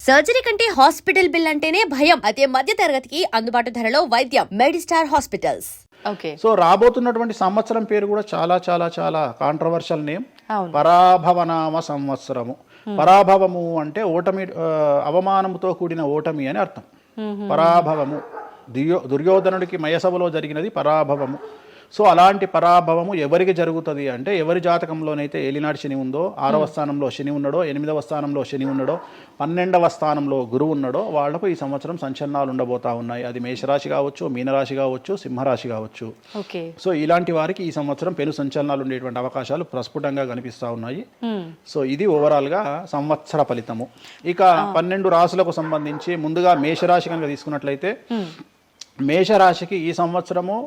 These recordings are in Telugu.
సర్జరీ కంటే హాస్పిటల్ బిల్ అంటేనే భయం. అదే మధ్య తరగతికి అందుబాటు ధరలో వైద్యం. Medistar hospitals. ఓకే. సో రాబోతున్నటువంటి సంవత్సరం పేరు కూడా చాలా చాలా చాలా కాంట్రవర్షియల్ నేమ్. అవును. పరాభవనామ సంవత్సరము. పరాభవము అంటే ఓటమి, అవమానముతో కూడిన ఓటమి అని అర్థం. పరాభవము, దుర్యోధనుడికి మయసభలో జరిగినది పరాభవము. సో అలాంటి పరాభవము ఎవరికి జరుగుతుంది అంటే, ఎవరి జాతకంలోనైతే ఏలినాటి శని ఉందో, 6వ స్థానంలో శని ఉన్నాడో, 8వ స్థానంలో శని ఉన్నాడో, 12వ స్థానంలో గురువు ఉన్నాడో వాళ్లకు ఈ సంవత్సరం సంచలనాలు ఉండబోతా ఉన్నాయి. అది మేషరాశి కావచ్చు, మీనరాశి కావచ్చు, సింహరాశి కావచ్చు. ఓకే. సో ఇలాంటి వారికి ఈ సంవత్సరం పెను సంచలనాలు ఉండేటువంటి అవకాశాలు ప్రస్ఫుటంగా కనిపిస్తూ ఉన్నాయి. సో ఇది ఓవరాల్గా సంవత్సర ఫలితము. ఇక 12 రాశులకు సంబంధించి ముందుగా మేషరాశి కనుక తీసుకున్నట్లయితే, మేషరాశికి ఈ సంవత్సరము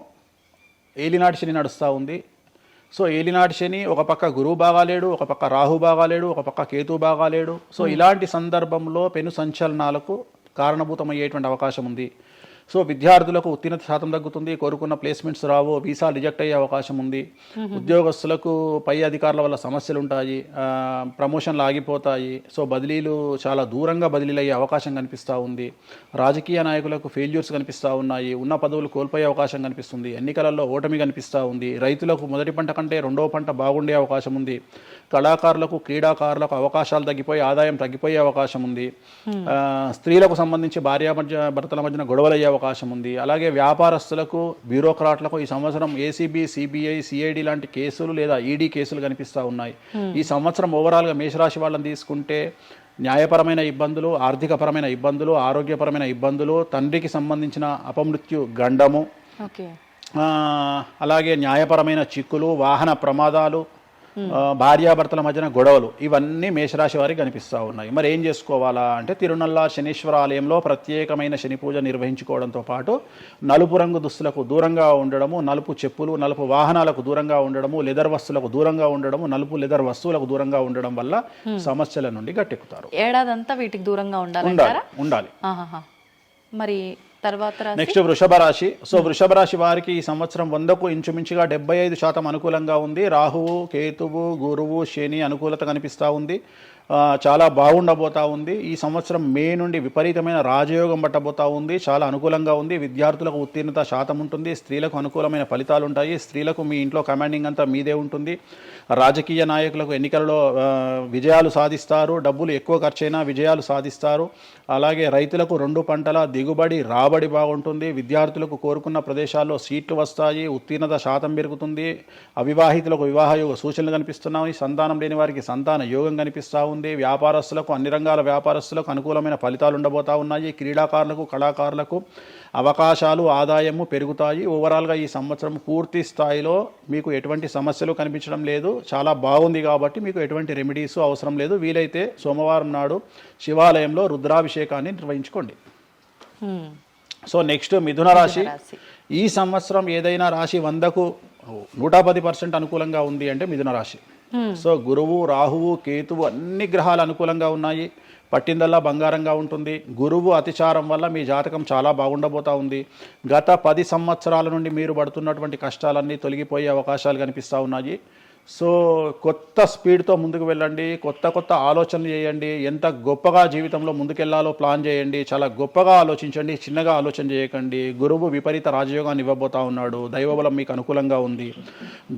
ఏలినాటి శని నడుస్తూ ఉంది. సో ఏలినాటి శని ఒక పక్క గురువు బాగాలేడు, ఒక పక్క రాహు బాగాలేడు, ఒక పక్క కేతు బాగాలేడు. సో ఇలాంటి సందర్భంలో పెను సంచలనాలకు కారణభూతమయ్యేటువంటి అవకాశం ఉంది. సో విద్యార్థులకు ఉత్తీర్ణత శాతం తగ్గుతుంది, కోరుకున్న ప్లేస్మెంట్స్ రావు, వీసా రిజెక్ట్ అయ్యే అవకాశం ఉంది. ఉద్యోగస్తులకు పై అధికారుల వల్ల సమస్యలు ఉంటాయి, ప్రమోషన్లు ఆగిపోతాయి. సో బదిలీలు చాలా దూరంగా బదిలీలు అయ్యే అవకాశం కనిపిస్తూ ఉంది. రాజకీయ నాయకులకు ఫెయిల్యూర్స్ కనిపిస్తూ ఉన్నాయి, ఉన్న పదవులు కోల్పోయే అవకాశం కనిపిస్తుంది, ఎన్నికలలో ఓటమి కనిపిస్తూ ఉంది. రైతులకు మొదటి పంట కంటే రెండవ పంట బాగుండే అవకాశం ఉంది. కళాకారులకు, క్రీడాకారులకు అవకాశాలు తగ్గిపోయి ఆదాయం తగ్గిపోయే అవకాశం ఉంది. స్త్రీలకు సంబంధించి భర్తల మధ్యన గొడవలు అయ్యే అవకాశం ఉంది. అలాగే వ్యాపారస్తులకు, బ్యూరోక్రాట్లకు ఈ సంవత్సరం ఏసీబీ, సిబిఐ, సిఐడి లాంటి కేసులు లేదా ఈడీ కేసులు కనిపిస్తూ ఉన్నాయి. ఈ సంవత్సరం ఓవరాల్గా మేషరాశి వాళ్ళని తీసుకుంటే న్యాయపరమైన ఇబ్బందులు, ఆర్థికపరమైన ఇబ్బందులు, ఆరోగ్యపరమైన ఇబ్బందులు, తండ్రికి సంబంధించిన అపమృత్యు గండము, అలాగే న్యాయపరమైన చిక్కులు, వాహన ప్రమాదాలు, భార్యాభర్తల మధ్యన గొడవలు, ఇవన్నీ మేషరాశి వారికి కనిపిస్తూ ఉన్నాయి. మరి ఏం చేసుకోవాలా అంటే, తిరునల్లా శనీశ్వర ఆలయంలో ప్రత్యేకమైన శని పూజ నిర్వహించుకోవడంతో పాటు నలుపు రంగు దుస్తులకు దూరంగా ఉండడము, నలుపు చెప్పులు, నలుపు వాహనాలకు దూరంగా ఉండడము, లెదర్ వస్తువులకు దూరంగా ఉండడము, నలుపు లెదర్ వస్తువులకు దూరంగా ఉండడం వల్ల సమస్యల నుండి గట్టెక్కుతారు. ఏడాదంతా వీటికి దూరంగా ఉండాలి. మరి తర్వాత నెక్స్ట్ వృషభ రాశి. సో వృషభ రాశి వారికి ఈ సంవత్సరం 100కు ఇంచుమించుగా 75% అనుకూలంగా ఉంది. రాహువు, కేతువు, గురువు, శని అనుకూలత కనిపిస్తూ ఉంది. చాలా బాగుండబోతా ఉంది. ఈ సంవత్సరం మే నుండి విపరీతమైన రాజయోగం పట్టబోతా ఉంది. చాలా అనుకూలంగా ఉంది. విద్యార్థులకు ఉత్తీర్ణత శాతం ఉంటుంది. స్త్రీలకు అనుకూలమైన ఫలితాలు ఉంటాయి. స్త్రీలకు మీ ఇంట్లో కమాండింగ్ అంతా మీదే ఉంటుంది. రాజకీయ నాయకులకు ఎన్నికలలో విజయాలు సాధిస్తారు. డబ్బులు ఎక్కువ ఖర్చైనా విజయాలు సాధిస్తారు. అలాగే రైతులకు 2 పంటల దిగుబడి, రాబడి బాగుంటుంది. విద్యార్థులకు కోరుకున్న ప్రదేశాల్లో సీట్లు వస్తాయి. ఉత్తీర్ణత శాతం పెరుగుతుంది. అవివాహితులకు వివాహ యోగ సూచనలు కనిపిస్తున్నాయి. సంతానం లేని వారికి సంతాన యోగం కనిపిస్తూ ఉంది. వ్యాపారస్తులకు, అన్ని రంగాల వ్యాపారస్తులకు అనుకూలమైన ఫలితాలు ఉండబోతా ఉన్నాయి. క్రీడాకారులకు, కళాకారులకు అవకాశాలు, ఆదాయము పెరుగుతాయి. ఓవరాల్గా ఈ సంవత్సరం పూర్తి స్థాయిలో మీకు ఎటువంటి సమస్యలు కనిపించడం లేదు. చాలా బాగుంది కాబట్టి మీకు ఎటువంటి రెమెడీస్ అవసరం లేదు. వీలైతే సోమవారం నాడు శివాలయంలో రుద్రాభిషేకాన్ని నిర్వహించుకోండి. సో నెక్స్ట్ మిథున రాశి. ఈ సంవత్సరం ఏదైనా రాశి 100కు 110% అనుకూలంగా ఉంది అంటే మిథున రాశి. సో గురువు, రాహువు, కేతువు అన్ని గ్రహాలు అనుకూలంగా ఉన్నాయి. పట్టిందల్లా బంగారంగా ఉంటుంది. గురువు అతిచారం వల్ల మీ జాతకం చాలా బాగుండబోతా ఉంది. గత 10 సంవత్సరాల నుండి మీరు పడుతున్నటువంటి కష్టాలన్నీ తొలగిపోయే అవకాశాలు కనిపిస్తూ ఉన్నాయి. సో కొత్త స్పీడ్తో ముందుకు వెళ్ళండి. కొత్త ఆలోచనలు చేయండి. ఎంత గొప్పగా జీవితంలో ముందుకెళ్లాలో ప్లాన్ చేయండి. చాలా గొప్పగా ఆలోచించండి, చిన్నగా ఆలోచన చేయకండి. గురువు విపరీత రాజయోగాన్ని ఇవ్వబోతా ఉన్నాడు. దైవబలం మీకు అనుకూలంగా ఉంది.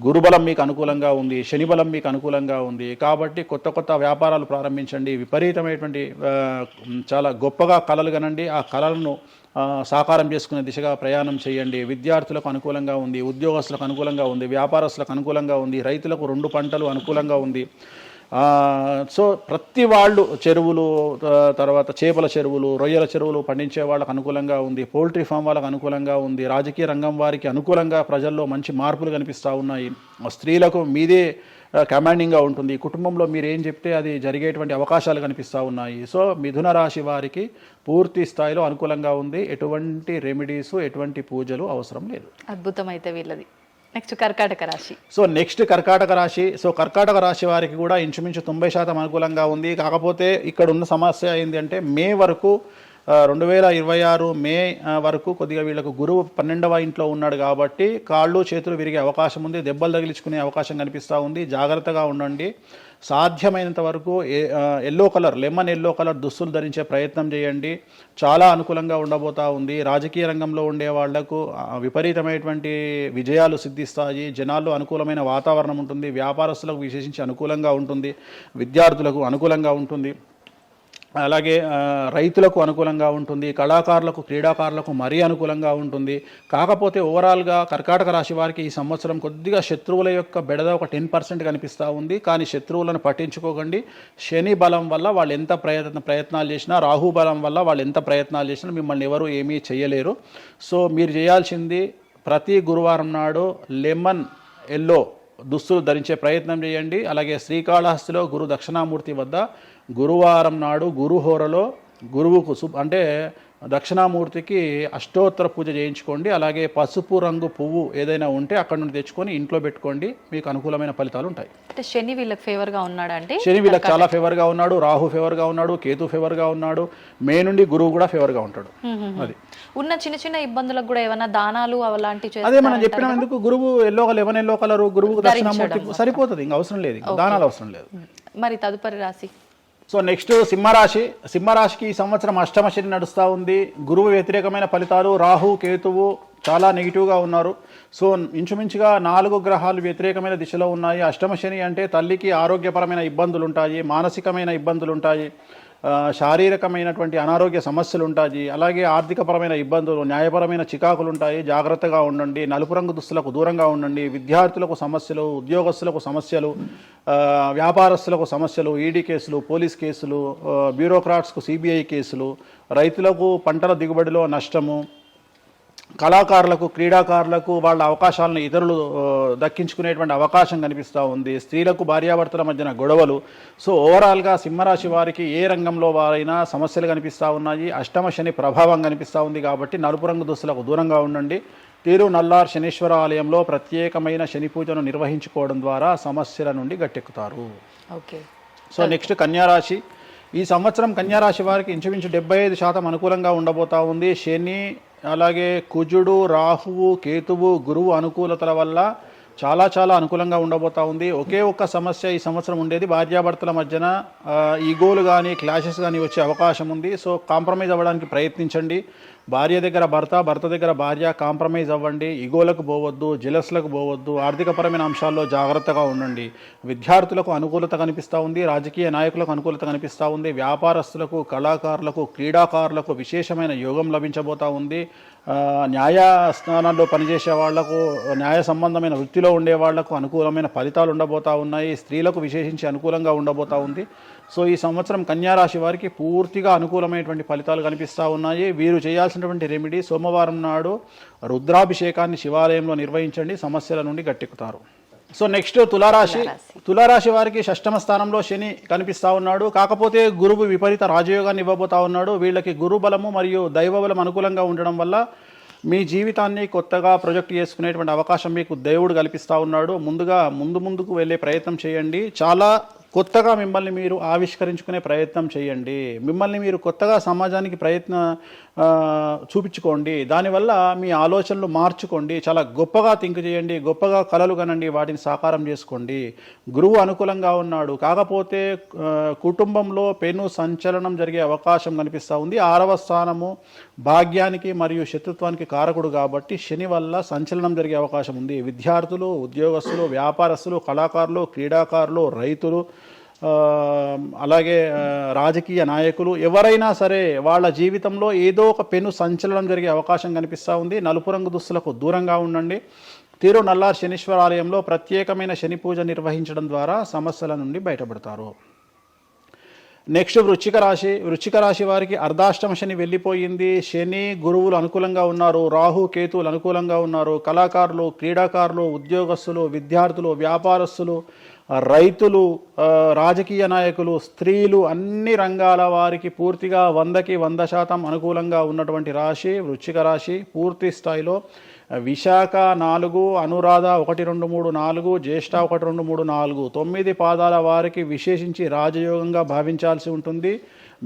గురుబలం మీకు అనుకూలంగా ఉంది. శనిబలం మీకు అనుకూలంగా ఉంది. కాబట్టి కొత్త వ్యాపారాలు ప్రారంభించండి. విపరీతమైనటువంటి చాలా గొప్పగా కలలు కనండి. ఆ కళలను సాకారం చేసుకునే దిశగా ప్రయాణం చేయండి. విద్యార్థులకు అనుకూలంగా ఉంది. ఉద్యోగస్తులకు అనుకూలంగా ఉంది. వ్యాపారస్తులకు అనుకూలంగా ఉంది. రైతులకు 2 పంటలు అనుకూలంగా ఉంది. సో ప్రతి వాళ్ళు చెరువులు, తర్వాత చేపల చెరువులు, రొయ్యల చెరువులు పండించే వాళ్ళకు అనుకూలంగా ఉంది. పౌల్ట్రీ ఫామ్ వాళ్ళకు అనుకూలంగా ఉంది. రాజకీయ రంగం వారికి అనుకూలంగా ప్రజల్లో మంచి మార్పులు కనిపిస్తూ ఉన్నాయి. స్త్రీలకు మీదే కమాండింగ్గా ఉంటుంది. కుటుంబంలో మీరు ఏం చెప్తే అది జరిగేటువంటి అవకాశాలు కనిపిస్తూ ఉన్నాయి. సో మిథున రాశి వారికి పూర్తి స్థాయిలో అనుకూలంగా ఉంది. ఎటువంటి రెమెడీస్, ఎటువంటి పూజలు అవసరం లేదు. అద్భుతం అయితే వీళ్ళది. నెక్స్ట్ కర్కాటక రాశి. సో నెక్స్ట్ కర్కాటక రాశి. సో కర్కాటక రాశి వారికి కూడా ఇంచుమించు 90% అనుకూలంగా ఉంది. కాకపోతే ఇక్కడ ఉన్న సమస్య ఏంటి అంటే, మే వరకు 2026 మే వరకు కొద్దిగా వీళ్ళకు గురువు 12వ ఇంట్లో ఉన్నాడు కాబట్టి కాళ్ళు చేతులు విరిగే అవకాశం ఉంది, దెబ్బలు తగిలించుకునే అవకాశం కనిపిస్తూ ఉంది. జాగ్రత్తగా ఉండండి. సాధ్యమైనంత వరకు yellow colour, lemon yellow colour దుస్తులు ధరించే ప్రయత్నం చేయండి. చాలా అనుకూలంగా ఉండబోతూ ఉంది. రాజకీయ రంగంలో ఉండే వాళ్లకు విపరీతమైనటువంటి విజయాలు సిద్ధిస్తాయి. జనాల్లో అనుకూలమైన వాతావరణం ఉంటుంది. వ్యాపారస్తులకు విశేషించి అనుకూలంగా ఉంటుంది. విద్యార్థులకు అనుకూలంగా ఉంటుంది. అలాగే రైతులకు అనుకూలంగా ఉంటుంది. కళాకారులకు, క్రీడాకారులకు మరీ అనుకూలంగా ఉంటుంది. కాకపోతే ఓవరాల్గా కర్కాటక రాశి వారికి ఈ సంవత్సరం కొద్దిగా శత్రువుల యొక్క బెడద ఒక 10% కనిపిస్తూ ఉంది. కానీ శత్రువులను పట్టించుకోకండి. శని బలం వల్ల వాళ్ళు ఎంత ప్రయత్నాలు చేసినా, రాహు బలం వల్ల వాళ్ళు ఎంత ప్రయత్నాలు చేసినా మిమ్మల్ని ఎవరు ఏమీ చేయలేరు. సో మీరు చేయాల్సింది ప్రతి గురువారం నాడు లెమన్ ఎల్లో దుస్తులు ధరించే ప్రయత్నం చేయండి. అలాగే శ్రీకాళహస్తిలో గురు దక్షిణామూర్తి వద్ద గురువారం నాడు గురుహోరలో గురువుకు అంటే దక్షిణామూర్తికి అష్టోత్తర పూజ చేయించుకోండి. అలాగే పసుపు రంగు పువ్వు ఏదైనా ఉంటే అక్కడ నుండి తెచ్చుకొని ఇంట్లో పెట్టుకోండి. మీకు అనుకూలమైన ఫలితాలు ఉంటాయి. అంటే శని వీళ్ళకి ఫేవర్గా ఉన్నాడు అంటే శని వీళ్ళకి చాలా ఫేవర్గా ఉన్నాడు. రాహు ఫేవర్గా ఉన్నాడు. కేతు ఫేవర్గా ఉన్నాడు. మే నుండి గురువు కూడా ఫేవర్గా ఉంటాడు. అది ఉన్న చిన్న చిన్న ఇబ్బందులకు కూడా ఏమైనా దానాలు అలాంటివి అదే మనం చెప్పినందుకు గురువు లెమన్ ఎల్లో కలర్ గురువుకు దక్షిణామూర్తి సరిపోతుంది. ఇంకా అవసరం లేదు, దానాలు అవసరం లేదు. మరి తదుపరి రాశి సో నెక్స్ట్ సింహరాశి. సింహరాశికి ఈ సంవత్సరం అష్టమ శని నడుస్తూ ఉంది. గురువు వ్యతిరేకమైన ఫలితాలు. రాహు కేతువు చాలా నెగిటివ్గా ఉన్నారు. సో ఇంచుమించుగా 4 గ్రహాలు వ్యతిరేకమైన దిశలో ఉన్నాయి. అష్టమ శని అంటే తల్లికి ఆరోగ్యపరమైన ఇబ్బందులు ఉంటాయి, మానసికమైన ఇబ్బందులు ఉంటాయి, శారీరకమైనటువంటి అనారోగ్య సమస్యలు ఉంటాయి. అలాగే ఆర్థికపరమైన ఇబ్బందులు, న్యాయపరమైన చికాకులు ఉంటాయి. జాగ్రత్తగా ఉండండి. నలుపు రంగు దుస్తులకు దూరంగా ఉండండి. విద్యార్థులకు సమస్యలు, ఉద్యోగస్తులకు సమస్యలు, వ్యాపారస్తులకు సమస్యలు, ఈడీ కేసులు, పోలీస్ కేసులు, బ్యూరోక్రాట్స్కు సిబిఐ కేసులు, రైతులకు పంటల దిగుబడిలో నష్టము, కళాకారులకు, క్రీడాకారులకు వాళ్ళ అవకాశాలను ఇతరులు దక్కించుకునేటువంటి అవకాశం కనిపిస్తూ ఉంది. స్త్రీలకు భార్యాభర్తల మధ్యన గొడవలు. సో ఓవరాల్గా సింహరాశి వారికి ఏ రంగంలో వారైనా సమస్యలు కనిపిస్తూ ఉన్నాయి. అష్టమ శని ప్రభావం కనిపిస్తూ ఉంది కాబట్టి నలుపు రంగు దుస్తులకు దూరంగా ఉండండి. తీరు నల్లార్ శనీశ్వర ఆలయంలో ప్రత్యేకమైన శని పూజను నిర్వహించుకోవడం ద్వారా సమస్యల నుండి గట్టెక్కుతారు. ఓకే. సో నెక్స్ట్ కన్యారాశి. ఈ సంవత్సరం కన్యారాశి వారికి ఇంచుమించు 75% అనుకూలంగా ఉండబోతా ఉంది. శని, అలాగే కుజుడు, రాహువు, కేతువు, గురువు అనుకూలతల వల్ల చాలా చాలా అనుకూలంగా ఉండబోతా ఉంది. ఒకే ఒక్క సమస్య ఈ సంవత్సరం ఉండేది, భార్యాభర్తల మధ్యన ఈగోలు కానీ క్లాషెస్ కానీ వచ్చే అవకాశం ఉంది. సో కాంప్రమైజ్ అవ్వడానికి ప్రయత్నించండి. భార్య దగ్గర భర్త, భర్త దగ్గర భార్య, కాంప్రమైజ్ అవ్వండి. ఈగోలకు పోవద్దు, జెలస్లకు పోవద్దు. ఆర్థికపరమైన అంశాల్లో జాగ్రత్తగా ఉండండి. విద్యార్థులకు అనుకూలత కనిపిస్తూ ఉంది. రాజకీయ నాయకులకు అనుకూలత కనిపిస్తూ ఉంది. వ్యాపారస్తులకు, కళాకారులకు, క్రీడాకారులకు విశేషమైన యోగం లభించబోతూ ఉంది. న్యాయస్థానాల్లో పనిచేసే వాళ్లకు, న్యాయ సంబంధమైన వృత్తిలో ఉండే వాళ్లకు అనుకూలమైన ఫలితాలు ఉండబోతూ ఉన్నాయి. స్త్రీలకు విశేషించి అనుకూలంగా ఉండబోతూ ఉంది. సో ఈ సంవత్సరం కన్యారాశి వారికి పూర్తిగా అనుకూలమైనటువంటి ఫలితాలు కనిపిస్తూ ఉన్నాయి. వీరు చేయాల్సినటువంటి రెమెడీ, సోమవారం నాడు రుద్రాభిషేకాన్ని శివాలయంలో నిర్వహించండి. సమస్యల నుండి గట్టెక్కుతారు. సో నెక్స్ట్ తులారాశి. తులారాశి వారికి 6వ స్థానంలో శని కనిపిస్తూ ఉన్నాడు. కాకపోతే గురువు విపరీత రాజయోగాన్ని ఇవ్వబోతా ఉన్నాడు. వీళ్ళకి గురు బలము మరియు దైవ బలం అనుకూలంగా ఉండడం వల్ల మీ జీవితాన్ని కొత్తగా ప్రొజెక్ట్ చేసుకునేటువంటి అవకాశం మీకు దేవుడు కల్పిస్తూ ఉన్నాడు. ముందుకు వెళ్ళే ప్రయత్నం చేయండి. చాలా కొత్తగా మిమ్మల్ని మీరు ఆవిష్కరించుకునే ప్రయత్నం చేయండి. మిమ్మల్ని మీరు కొత్తగా సమాజానికి చూపించుకోండి. దానివల్ల మీ ఆలోచనలు మార్చుకోండి. చాలా గొప్పగా థింక్ చేయండి. గొప్పగా కలలు కనండి. వాటిని సాకారం చేసుకోండి. గురువు అనుకూలంగా ఉన్నాడు. కాకపోతే కుటుంబంలో పెను సంచలనం జరిగే అవకాశం కనిపిస్తూ ఉంది. 6వ స్థానము భాగ్యానికి మరియు శత్రుత్వానికి కారకుడు కాబట్టి శని వల్ల సంచలనం జరిగే అవకాశం ఉంది. విద్యార్థులు, ఉద్యోగస్తులు, వ్యాపారస్తులు, కళాకారులు, క్రీడాకారులు, రైతులు, అలాగే రాజకీయ నాయకులు ఎవరైనా సరే వాళ్ళ జీవితంలో ఏదో ఒక పెను సంచలనం జరిగే అవకాశం కనిపిస్తూ ఉంది. నలుపు రంగు దుస్తులకు దూరంగా ఉండండి. తీరు నల్లార్ శనీశ్వర ఆలయంలో ప్రత్యేకమైన శని పూజ నిర్వహించడం ద్వారా సమస్యల నుండి బయటపడతారు. నెక్స్ట్ వృశ్చిక రాశి. వృశ్చిక రాశి వారికి అర్ధాష్టమ శని వెళ్ళిపోయింది. శని, గురువులు అనుకూలంగా ఉన్నారు. రాహు, కేతువులు అనుకూలంగా ఉన్నారు. కళాకారులు, క్రీడాకారులు, ఉద్యోగస్తులు, విద్యార్థులు, వ్యాపారస్తులు, రైతులు, రాజకీయ నాయకులు, స్త్రీలు, అన్ని రంగాల వారికి పూర్తిగా 100కి 100% అనుకూలంగా ఉన్నటువంటి రాశి వృశ్చిక రాశి. పూర్తి స్థాయిలో విశాఖ 4, అనురాధ 1, 2, 3, 4, జ్యేష్ఠ 1, 2, 3, 4, 9 పాదాల వారికి విశేషించి రాజయోగంగా భావించాల్సి ఉంటుంది.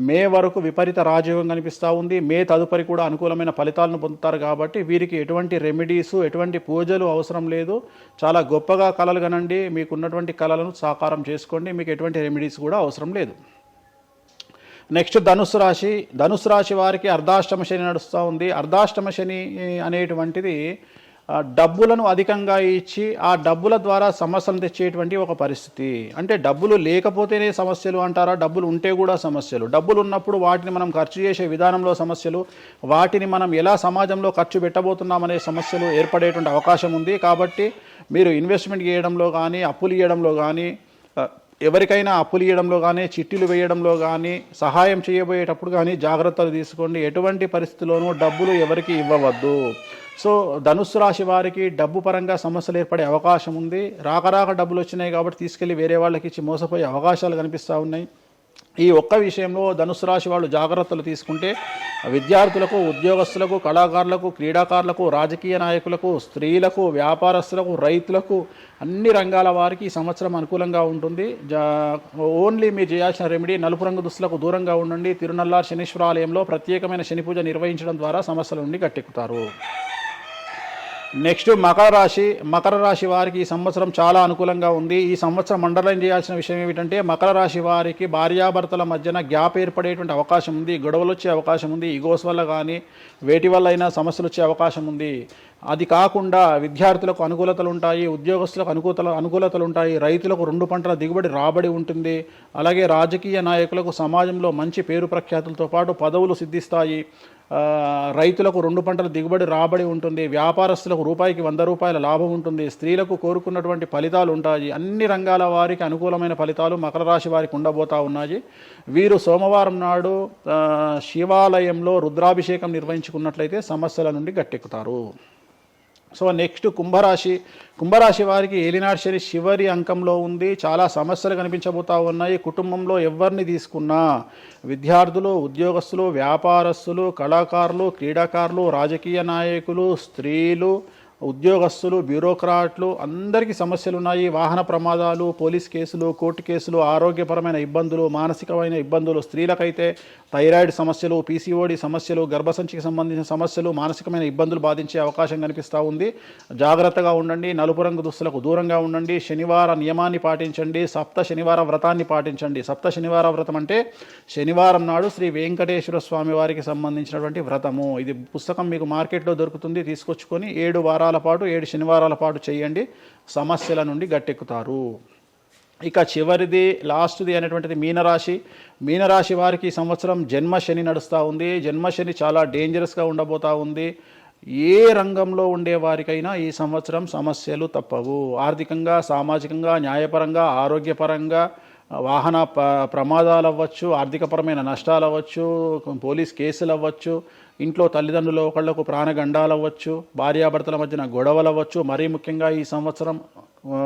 మే వరకు విపరీత రాజయోగం కనిపిస్తూ ఉంది. మే తదుపరి కూడా అనుకూలమైన ఫలితాలను పొందుతారు. కాబట్టి వీరికి ఎటువంటి రెమెడీస్, ఎటువంటి పూజలు అవసరం లేదు. చాలా గొప్పగా కళలు కనండి, మీకు ఉన్నటువంటి కళలను సాకారం చేసుకోండి, మీకు ఎటువంటి రెమెడీస్ కూడా అవసరం లేదు. నెక్స్ట్ ధనుసు రాశి వారికి అర్ధాష్టమ శని నడుస్తూ ఉంది. అర్ధాష్టమ శని అనేటువంటిది డబ్బులను అధికంగా ఇచ్చి ఆ డబ్బుల ద్వారా సమస్యలు తెచ్చేటువంటి ఒక పరిస్థితి. అంటే డబ్బులు లేకపోతేనే సమస్యలు అంటారా? డబ్బులు ఉంటే కూడా సమస్యలు. డబ్బులు ఉన్నప్పుడు వాటిని మనం ఖర్చు చేసే విధానంలో సమస్యలు, వాటిని మనం ఎలా సమాజంలో ఖర్చు పెట్టబోతున్నామనే సమస్యలు ఏర్పడేటువంటి అవకాశం ఉంది. కాబట్టి మీరు ఇన్వెస్ట్మెంట్ చేయడంలో కానీ, అప్పులు ఇవ్వడంలో కానీ, ఎవరికైనా అప్పులు ఇవ్వడంలో కానీ, చిట్టీలు వేయడంలో కానీ, సహాయం చేయబోయేటప్పుడు కానీ జాగ్రత్తలు తీసుకోండి. ఎటువంటి పరిస్థితుల్లోనూ డబ్బులు ఎవరికి ఇవ్వవద్దు. సో ధనుస్సు రాశి వారికి డబ్బు పరంగా సమస్యలు ఏర్పడే అవకాశం ఉంది. రాక డబ్బులు వచ్చినాయి కాబట్టి తీసుకెళ్ళి వేరే వాళ్ళకి ఇచ్చి మోసపోయే అవకాశాలు కనిపిస్తూ ఉన్నాయి. ఈ ఒక్క విషయంలో ధనుస్సు రాశి వాళ్ళు జాగ్రత్తలు తీసుకుంటే విద్యార్థులకు, ఉద్యోగస్తులకు, కళాకారులకు, క్రీడాకారులకు, రాజకీయ నాయకులకు, స్త్రీలకు, వ్యాపారస్తులకు, రైతులకు, అన్ని రంగాల వారికి ఈ సంవత్సరం అనుకూలంగా ఉంటుంది. ఓన్లీ మీరు చేయాల్సిన రెమెడీ నలుపు రంగు దుస్తులకు దూరంగా ఉండండి. తిరునల్లార్ శనీశ్వర ఆలయంలో ప్రత్యేకమైన శని పూజ నిర్వహించడం ద్వారా సమస్యల నుండి గట్టెక్కుతారు. నెక్స్ట్ మకర రాశి వారికి ఈ సంవత్సరం చాలా అనుకూలంగా ఉంది. ఈ సంవత్సరం అండర్లైన్ చేయాల్సిన విషయం ఏమిటంటే మకర రాశి వారికి భార్యాభర్తల మధ్యన గ్యాప్ ఏర్పడేటువంటి అవకాశం ఉంది. గొడవలు వచ్చే అవకాశం ఉంది. ఈగోస్ వల్ల కానీ వేటి వల్ల అయినా సమస్యలు వచ్చే అవకాశం ఉంది. అది కాకుండా విద్యార్థులకు అనుకూలతలు ఉంటాయి, ఉద్యోగస్తులకు అనుకూలతలు ఉంటాయి, రైతులకు 2 పంటల దిగుబడి రాబడి ఉంటుంది. అలాగే రాజకీయ నాయకులకు సమాజంలో మంచి పేరు ప్రఖ్యాతులతో పాటు పదవులు సిద్ధిస్తాయి. రైతులకు 2 పంటల దిగుబడి రాబడి ఉంటుంది. వ్యాపారస్తులకు రూపాయికి 100 రూపాయల లాభం ఉంటుంది. స్త్రీలకు కోరుకున్నటువంటి ఫలితాలు ఉంటాయి. అన్ని రంగాల వారికి అనుకూలమైన ఫలితాలు మకర రాశి వారికి ఉండబోతా ఉన్నాయి. వీరు సోమవారం నాడు శివాలయంలో రుద్రాభిషేకం నిర్వహించుకున్నట్లయితే సమస్యల నుండి గట్టెక్కుతారు. సో నెక్స్ట్ కుంభరాశి వారికి ఏలినాటి శని చివరి అంకంలో ఉంది. చాలా సమస్యలు కనిపించబోతా ఉన్నాయి. కుటుంబంలో ఎవరిని తీసుకున్నా విద్యార్థులు, ఉద్యోగస్తులు, వ్యాపారస్తులు, కళాకారులు, క్రీడాకారులు, రాజకీయ నాయకులు, స్త్రీలు, ఉద్యోగస్తులు, బ్యూరోక్రాట్లు అందరికీ సమస్యలు ఉన్నాయి. వాహన ప్రమాదాలు, పోలీస్ కేసులు, కోర్టు కేసులు, ఆరోగ్యపరమైన ఇబ్బందులు, మానసికమైన ఇబ్బందులు, స్త్రీలకైతే థైరాయిడ్ సమస్యలు, పీసీఓడి సమస్యలు, గర్భసంచికి సంబంధించిన సమస్యలు, మానసికమైన ఇబ్బందులు బాధించే అవకాశం కనిపిస్తూ ఉంది. జాగ్రత్తగా ఉండండి. నలుపు రంగు దుస్తులకు దూరంగా ఉండండి. శనివార నియమాన్ని పాటించండి. సప్త శనివార వ్రతాన్ని పాటించండి. సప్త శనివార వ్రతం అంటే శనివారం నాడు శ్రీ వెంకటేశ్వర స్వామి వారికి సంబంధించినటువంటి వ్రతము. ఇది పుస్తకం మీకు మార్కెట్లో దొరుకుతుంది. తీసుకొచ్చుకొని 7 వారాల పాటు 7 శనివారాల పాటు చేయండి. సమస్యల నుండి గట్టెక్కుతారు. ఇక చివరిది లాస్ట్ది అనేటువంటిది మీనరాశి వారికి ఈ సంవత్సరం జన్మశని నడుస్తూ ఉంది. జన్మశని చాలా డేంజరస్గా ఉండబోతూ ఉంది. ఏ రంగంలో ఉండే వారికైనా ఈ సంవత్సరం సమస్యలు తప్పవు. ఆర్థికంగా, సామాజికంగా, న్యాయపరంగా, ఆరోగ్యపరంగా, వాహన ప్రమాదాలు అవ్వచ్చు, ఆర్థికపరమైన నష్టాలు అవ్వచ్చు, పోలీస్ కేసులు అవ్వచ్చు, ఇంట్లో తల్లిదండ్రులు ఒకళ్లకు ప్రాణగండాలు అవ్వచ్చు, భార్యాభర్తల మధ్యన గొడవలు అవ్వచ్చు. మరీ ముఖ్యంగా ఈ సంవత్సరం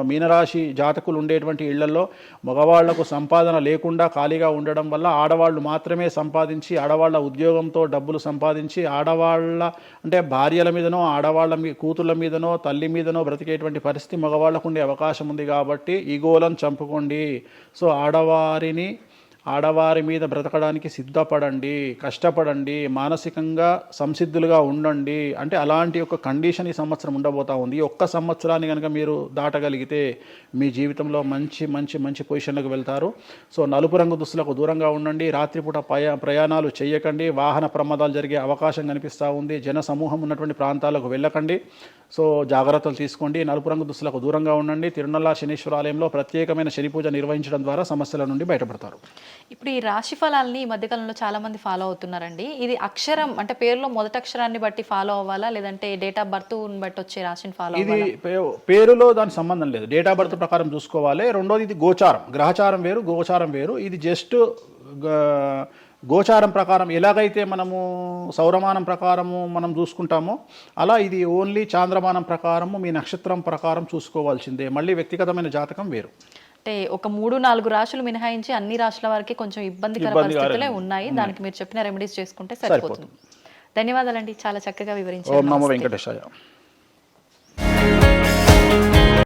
మీనరాశి జాతకులు ఉండేటువంటి ఇళ్లలో మగవాళ్లకు సంపాదన లేకుండా ఖాళీగా ఉండడం వల్ల ఆడవాళ్లు మాత్రమే సంపాదించి, ఆడవాళ్ల ఉద్యోగంతో డబ్బులు సంపాదించి, ఆడవాళ్ల అంటే భార్యల మీదనో, ఆడవాళ్ల కూతుళ్ళ మీదనో, తల్లి మీదనో బ్రతికేటువంటి పరిస్థితి మగవాళ్లకు ఉండే అవకాశం ఉంది. కాబట్టి ఈగోలను చంపుకోండి. సో ఆడవారి మీద బ్రతకడానికి సిద్ధపడండి, కష్టపడండి, మానసికంగా సంసిద్ధులుగా ఉండండి. అంటే అలాంటి ఒక కండిషన్ ఈ సంవత్సరం ఉండబోతా ఉంది. ఈ ఒక్క సంవత్సరాన్ని కనుక మీరు దాటగలిగితే మీ జీవితంలో మంచి మంచి మంచి పొజిషన్లకు వెళ్తారు. సో నలుపు రంగు దుస్తులకు దూరంగా ఉండండి. రాత్రిపూట ప్రయాణాలు చేయకండి. వాహన ప్రమాదాలు జరిగే అవకాశం కనిపిస్తూ ఉంది. జన సమూహం ఉన్నటువంటి ప్రాంతాలకు వెళ్ళకండి. సో జాగ్రత్తలు తీసుకోండి. నలుపు రంగు దుస్తులకు దూరంగా ఉండండి. తిరునల్లార్ శనీశ్వర ఆలయంలో ప్రత్యేకమైన శని పూజ నిర్వహించడం ద్వారా సమస్యల నుండి బయటపడతారు. ఇప్పుడు ఈ రాశి ఫలాల్ని ఈ మధ్యకాలంలో చాలా మంది ఫాలో అవుతున్నారండి. ఇది అక్షరం అంటే పేరులో మొదటి అక్షరాన్ని బట్టి ఫాలో అవ్వాలా, లేదంటే డేట్ ఆఫ్ బర్త్ బట్టి వచ్చే రాశిని ఫాలో ఇది అవ్వాలా? పేరులో దాని సంబంధం లేదు. డేట్ ఆఫ్ బర్త్ ప్రకారం చూసుకోవాలి. రెండోది ఇది గోచారం, గ్రహచారం వేరు, గోచారం వేరు. ఇది జస్ట్ గోచారం ప్రకారం ఎలాగైతే మనము సౌరమానం ప్రకారము మనం చూసుకుంటామో అలా ఇది ఓన్లీ చాంద్రమానం ప్రకారము మీ నక్షత్రం ప్రకారం చూసుకోవాల్సిందే. మళ్ళీ వ్యక్తిగతమైన జాతకం వేరు. అంటే ఒక 3-4 రాశులు మినహాయించి అన్ని రాశుల వారికి కొంచెం ఇబ్బందికర పరిస్థితులే ఉన్నాయి. దానికి మీరు చెప్పిన రెమెడీస్ చేసుకుంటే సరిపోతుంది. ధన్యవాదాలండి, చాలా చక్కగా వివరించారు. ఓం నమో వెంకటేశాయ.